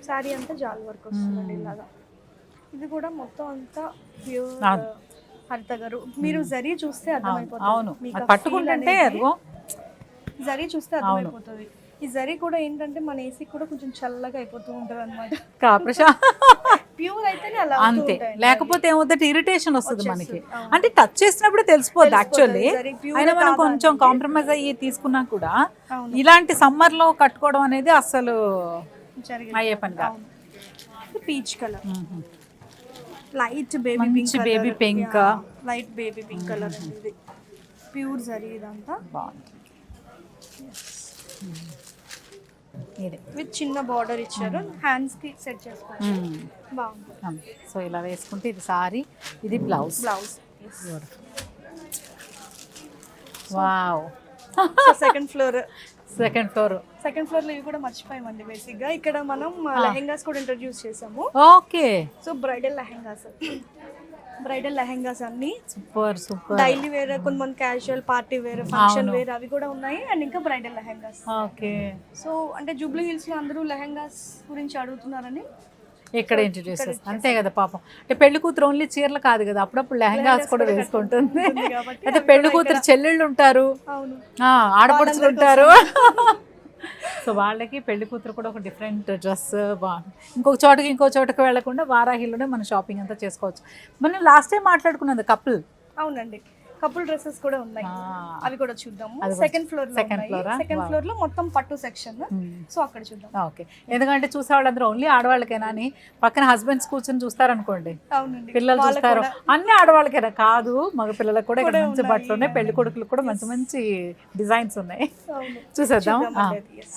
శారీ అంతా జాల్ వర్క్ వస్తుందండి ఇలాగా. ఇది కూడా మొత్తం అంతా ప్యూర్ హరిత గారు. మీరు జరీ చూస్తే అర్థమైపోతుంది. అవును, పట్టుకుంటుంటే అదిగో జరీ చూస్తే అర్థమైపోతుంది. ఈ జరీ కూడా ఏంటంటే మన ఏసీ కూడా కొంచెం చల్లగా అయిపోతూ ఉంటుంది అనమాట. ప్యూర్ అయితేనే అలా అంతే, లేకపోతే ఏమవుతుంది ఇరిటేషన్ వస్తుంది మనకి. అంటే టచ్ చేసినప్పుడు తెలిసిపోద్ది యాక్చువల్లీ. అయినా మనం కొంచెం కాంప్రమైజ్ అయ్యి తీసుకున్నా కూడా ఇలాంటి సమ్మర్ లో కట్టుకోవడం అనేది అసలు అయ్యే పని కాదు. Peach colour, light baby pink, light baby pink colour అండి. ఇది ప్యూర్ జరీ ఇదంతా బాగుంది. విత్ చిన్న బార్డర్ ఇచ్చారు, హ్యాండ్స్ కి సెట్ చేసుకోవచ్చు. బాగుంది. సో ఇలా వేసుకుంటే ఇది సారీ, ఇది బ్లౌజ్. వావ్. సెకండ్ ఫ్లోర్ లో ఇవి కూడా మర్చిపోయామండి. బేసిక్ గా ఇక్కడ మనం లెహెంగాస్ కూడా ఇంట్రడ్యూస్ చేసాము. ఓకే. సో బ్రైడల్ లెహెంగాస్ అన్ని సూపర్. డైలీ వేర్, కొంతమంది casual, party wear, function wear అవి కూడా ఉన్నాయి. అండ్ ఇంకా బ్రైడల్ లెహెంగాస్. ఓకే. సో అంటే జూబ్లీ హిల్స్ లో అందరూ లెహెంగాస్ గురించి అడుగుతున్నారని ఇక్కడ ఇంట్రడ్యూస్ చేస్తాం. అంతే కదా పాపం. అంటే పెళ్లి కూతురు ఓన్లీ చీరలు కాదు కదా, అప్పుడప్పుడు లెహంగాస్ కూడా వేసుకుంటుంది. అయితే పెళ్లి కూతురు చెల్లెళ్ళు ఉంటారు, ఆడపడుచులు ఉంటారు. సో వాళ్ళకి పెళ్లి కూతురు కూడా ఒక డిఫరెంట్ డ్రెస్ బాగుంది. ఇంకో చోటకి వెళ్లకుండా వారాహిలోనే మనం షాపింగ్ అంతా చేసుకోవచ్చు. మనం లాస్ట్ టైం మాట్లాడుకున్నది కపుల్. అవునండి, కపుల్ డ్రెస్సెస్ కూడా ఉన్నాయి. అవి కూడా చూద్దాము. సెకండ్ ఫ్లోర్ లో మొత్తం పట్టు సెక్షన్. సో అక్కడ చూద్దాం. ఓకే. ఎందుకంటే చూసే వాళ్ళందరూ ఓన్లీ ఆడవాళ్ళకేనా అని పక్కన హస్బెండ్స్ కూర్చొని చూస్తారనుకోండి, పిల్లలు చూస్తారు, అన్ని ఆడవాళ్ళకేనా కాదు, మగ పిల్లలకు కూడా ఇక్కడ మంచి బట్టలు ఉన్నాయి. పెళ్లి కొడుకులకు కూడా మంచి మంచి డిజైన్స్ ఉన్నాయి. చూసేద్దాం.